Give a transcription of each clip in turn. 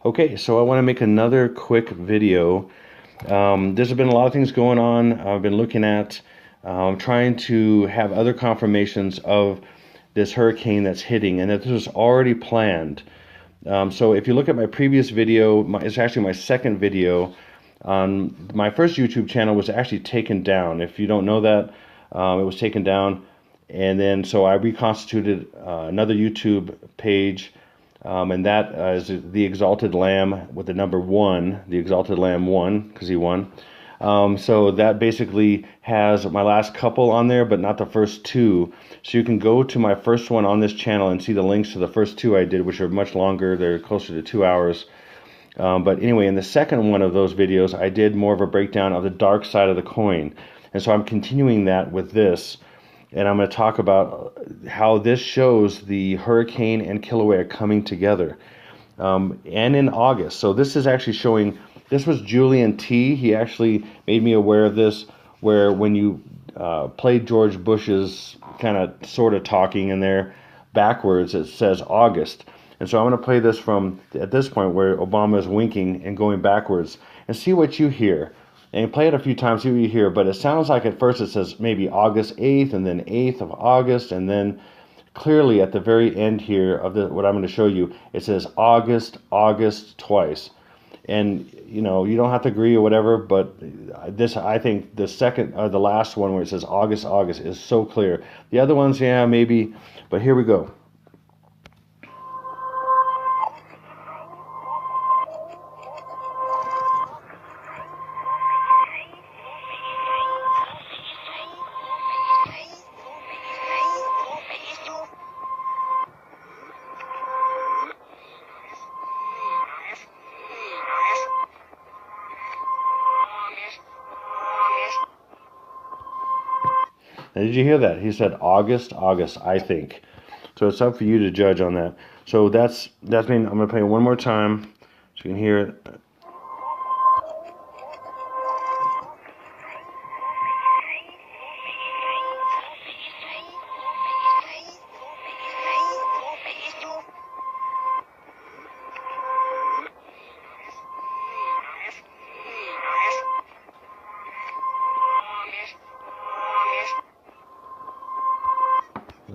Okay, so I want to make another quick video. There's been a lot of things going on. I've been looking at trying to have other confirmations of this hurricane that's hitting, and that this was already planned. So if you look at my previous video, it's actually my second video. My first YouTube channel was actually taken down. If you don't know that, it was taken down, and then so I reconstituted another YouTube page. And that is the Exalted Lamb with the number 1, the Exalted Lamb1, because he won. So that basically has my last couple on there, but not the first two. So you can go to my first one on this channel and see the links to the first two I did, which are much longer. They're closer to 2 hours. But anyway, in the second one of those videos, I did more of a breakdown of the dark side of the coin. And so I'm continuing that with this. And I'm going to talk about how this shows the hurricane and Kilauea coming together. And in August. So this is actually showing, this was Julian T. He actually made me aware of this, where when you played George Bush's kind of sort of talking in there backwards, it says August. And so I'm going to play this from at this point where Obama is winking and going backwards and see what you hear. And play it a few times, see what you hear. But it sounds like at first it says maybe August 8th and then 8th of August. And then clearly at the very end here of what I'm going to show you, it says August, August twice. And, you know, you don't have to agree or whatever. But this, I think the second or the last one where it says August, August is so clear. The other ones, yeah, maybe. But here we go. Now, did you hear that? He said August, August, I think. So it's up for you to judge on that. So that's mean I'm going to play it one more time so you can hear it.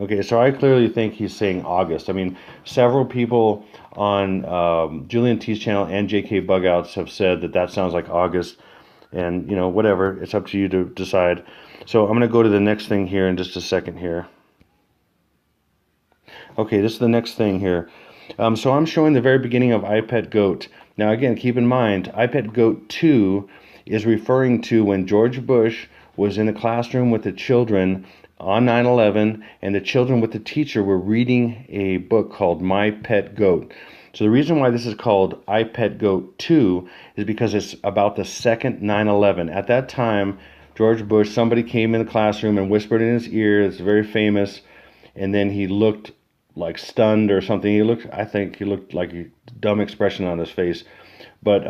Okay, so I clearly think he's saying August. I mean, several people on Julian T's channel and JK Bugouts have said that that sounds like August. And, you know, whatever. It's up to you to decide. So I'm going to go to the next thing here in just a second here. Okay, this is the next thing here. So I'm showing the very beginning of I Pet Goat. Now, again, keep in mind, I Pet Goat 2 is referring to when George Bush was in the classroom with the children on 9/11, and the children with the teacher were reading a book called My Pet Goat. So the reason why this is called I Pet Goat 2 is because it's about the second 9/11. At that time, George Bush, somebody came in the classroom and whispered in his ear, it's very famous, and then he looked like stunned or something. I think he looked like a dumb expression on his face. But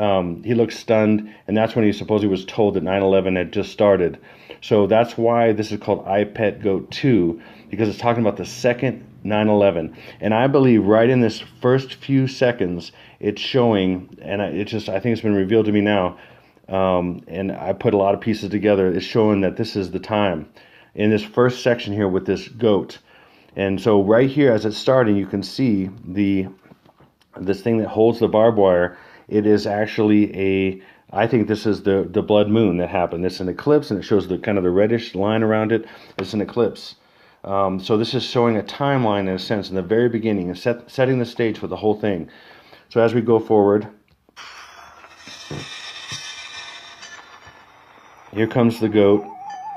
he looked stunned, and that's when he supposedly was told that 9/11 had just started. So that's why this is called I Pet Goat 2, because it's talking about the second 9/11. And I believe right in this first few seconds, it's showing, and I think it's been revealed to me now, and I put a lot of pieces together, it's showing that this is the time. In this first section here with this goat. And so right here, as it's starting, you can see this thing that holds the barbed wire. It is actually I think this is the blood moon that happened. It's an eclipse, and it shows the kind of the reddish line around it. It's an eclipse. So this is showing a timeline in a sense in the very beginning and setting the stage for the whole thing. So as we go forward, here comes the goat,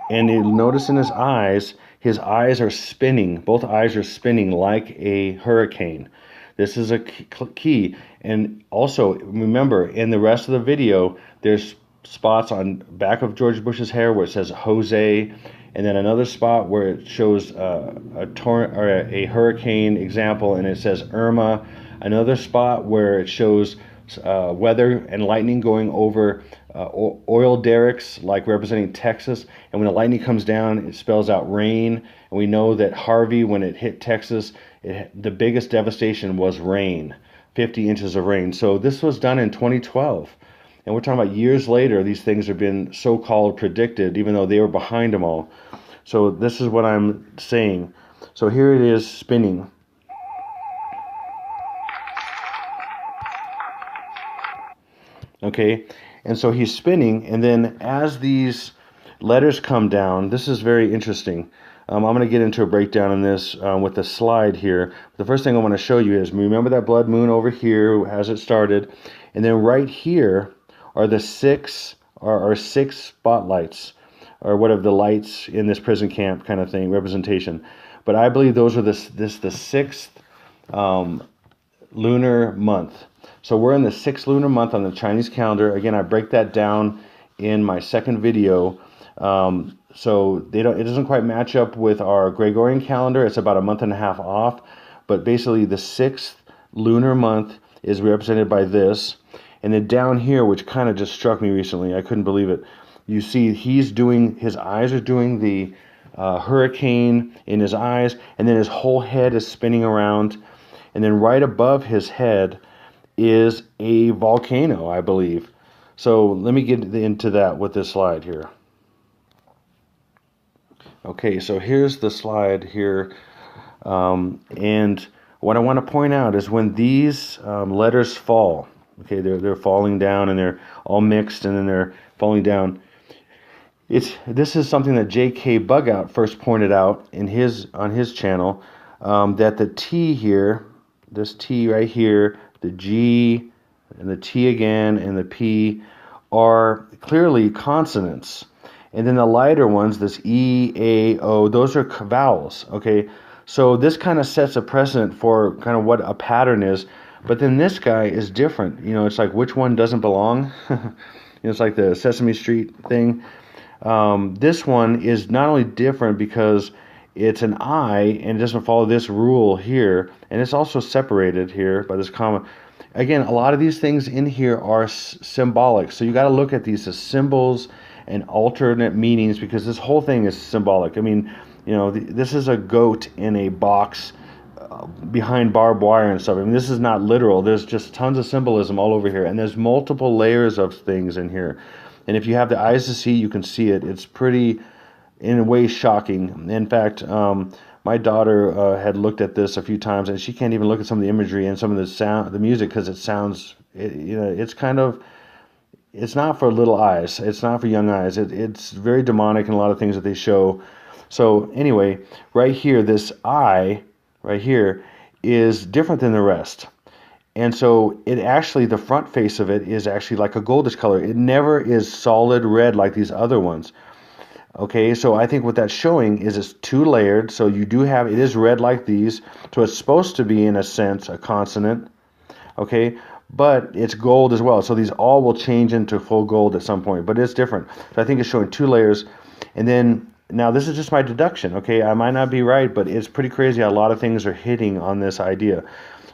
and you'll notice in his eyes are spinning. Both eyes are spinning like a hurricane. This is a key. And also, remember, in the rest of the video, there's spots on back of George Bush's hair where it says Jose, and then another spot where it shows a hurricane example, and it says Irma. Another spot where it shows weather and lightning going over oil derricks, like representing Texas. And when the lightning comes down, it spells out rain. And we know that Harvey, when it hit Texas, the biggest devastation was rain. 50 inches of rain. So this was done in 2012. And we're talking about years later, these things have been so-called predicted, even though they were behind them all. So this is what I'm saying. So here it is spinning. Okay, and so he's spinning, and then as these letters come down, this is very interesting. I'm going to get into a breakdown on this with the slide here. The first thing I want to show you is, remember that blood moon over here as it started, and then right here are the six spotlights, or whatever, the lights in this prison camp kind of thing, representation. But I believe those are the sixth lunar month. So we're in the 6th lunar month on the Chinese calendar. Again, I break that down in my second video. So it doesn't quite match up with our Gregorian calendar. It's about a month and a half off. But basically the 6th lunar month is represented by this. And then down here, which kind of just struck me recently, I couldn't believe it. You see his eyes are doing the hurricane in his eyes, and then his whole head is spinning around. And then right above his head is a volcano, I believe. So let me get into that with this slide here. Okay, so here's the slide here. And what I want to point out is when these letters fall, okay, they're falling down and they're all mixed and then they're falling down. This is something that J.K. Bugout first pointed out on his channel, that the T here, this T right here, the G and the T again and the P are clearly consonants. And then the lighter ones, this E, A, O, those are vowels, okay? So this kind of sets a precedent for kind of what a pattern is. But then this guy is different. You know, it's like which one doesn't belong? It's like the Sesame Street thing. This one is not only different because it's an I and it doesn't follow this rule here, and it's also separated here by this comma. Again, a lot of these things in here are symbolic, so you got to look at these as symbols and alternate meanings, because this whole thing is symbolic. I mean, you know, this is a goat in a box behind barbed wire and stuff. I mean, this is not literal. There's just tons of symbolism all over here, and there's multiple layers of things in here. And if you have the eyes to see, you can see it. It's pretty, in a way, shocking. In fact, my daughter had looked at this a few times, and she can't even look at some of the imagery and some of the music, because it sounds, it's kind of, it's not for little eyes. It's not for young eyes. It's very demonic in a lot of things that they show. So anyway, right here, this I, right here, is different than the rest. And so it actually, the front face of it is actually like a goldish color. It never is solid red like these other ones. Okay, so I think what that's showing is it's two layered. So you do have, it is red like these. So it's supposed to be, in a sense, a consonant. Okay, but it's gold as well. So these all will change into full gold at some point, but it's different. So I think it's showing two layers. And then, now this is just my deduction. Okay, I might not be right, but it's pretty crazy how a lot of things are hitting on this idea.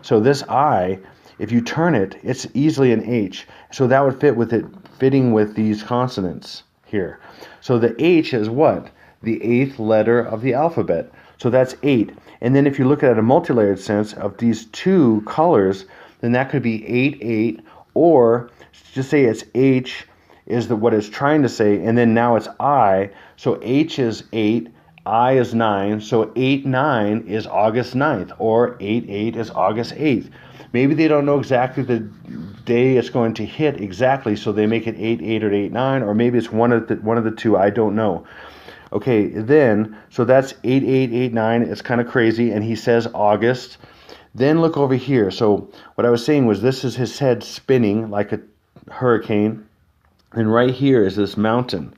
So this I, if you turn it, it's easily an H. So that would fit with it, fitting with these consonants here. So the H is what? The 8th letter of the alphabet. So that's 8. And then if you look at it in a multi-layered sense of these two colors, then that could be 8, 8, or just say it's H is what it's trying to say, and then now it's I. So H is 8, I is 9, so 8, 9 is August 9th, or 8, 8 is August 8th. Maybe they don't know exactly the day it's going to hit exactly, so they make it 8, 8 or 8, 9, or maybe it's one of the two. I don't know. Okay, then, so that's 8, 8, 8, 9. It's kind of crazy, and he says August. Then look over here. So what I was saying was this is his head spinning like a hurricane, and right here is this mountain.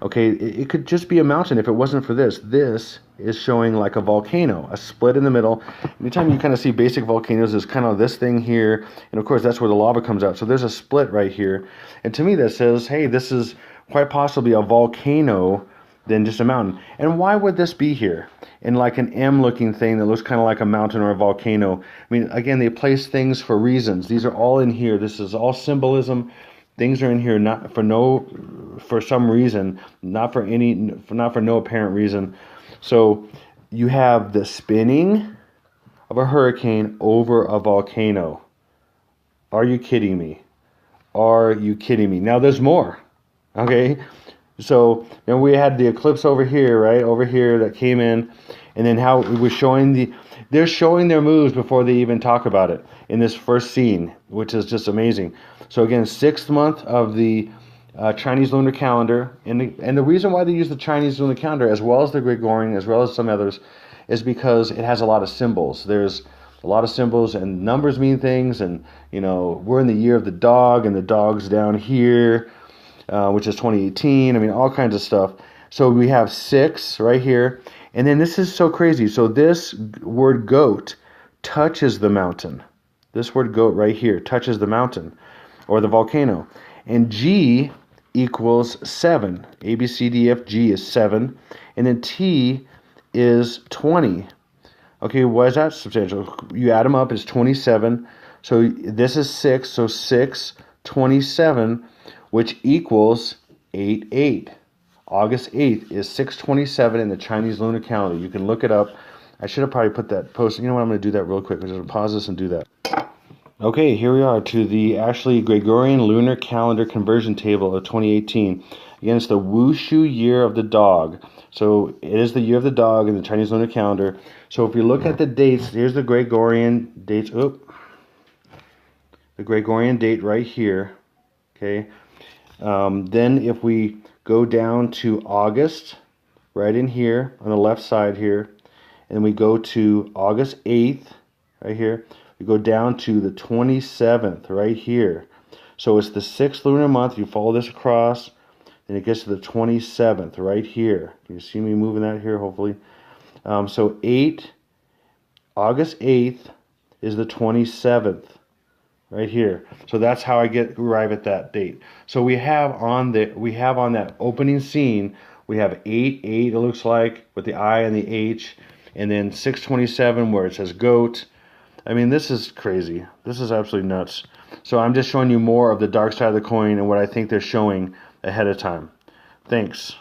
Okay, it could just be a mountain if it wasn't for this. This is showing like a volcano, a split in the middle. Anytime you kind of see basic volcanoes, there's kind of this thing here, and of course that's where the lava comes out. So there's a split right here, and to me that says, hey, this is quite possibly a volcano than just a mountain. And why would this be here in like an M-looking thing that looks kind of like a mountain or a volcano? I mean, again, they place things for reasons. These are all in here. This is all symbolism. Things are in here not for some reason, not for no apparent reason. So you have the spinning of a hurricane over a volcano. Are you kidding me? Are you kidding me? Now there's more. Okay, so then we had the eclipse over here, right? Over here that came in, and then how it was showing they're showing their moves before they even talk about it in this first scene, which is just amazing. So again, 6th month of the Chinese lunar calendar, and the reason why they use the Chinese lunar calendar as well as the Gregorian, as well as some others, is because it has a lot of symbols. There's a lot of symbols, and numbers mean things, and we're in the year of the dog, and the dog's down here, which is 2018. I mean, all kinds of stuff. So we have 6 right here, and then this is so crazy. So this word goat touches the mountain. This word goat right here touches the mountain or the volcano, and G equals 7. A, B, C, D, F, G is 7. And then T is 20. Okay, why is that substantial? You add them up, it's 27. So this is 6. So 6, 27, which equals 8/8. August 8th is 6/27 in the Chinese lunar calendar. You can look it up. I should have probably put that post. You know what? I'm going to do that real quick. I'm just going to pause this and do that. Okay, here we are to the actually Gregorian lunar calendar conversion table of 2018. Again, it's the Wushu year of the dog. So it is the year of the dog in the Chinese lunar calendar. So if we look at the dates, here's the Gregorian dates. The Gregorian date right here. Okay. Then if we go down to August, right in here on the left side here, and we go to August 8th, right here. We go down to the 27th right here. So it's the 6th lunar month. You follow this across, then it gets to the 27th right here. Can you see me moving that here, hopefully? So August 8th is the 27th right here. So that's how I arrive at that date. So we have on that opening scene, we have 8/8, it looks like, with the I and the H, and then 6/27 where it says goat. I mean, this is crazy. This is absolutely nuts. So I'm just showing you more of the dark side of the coin and what I think they're showing ahead of time. Thanks.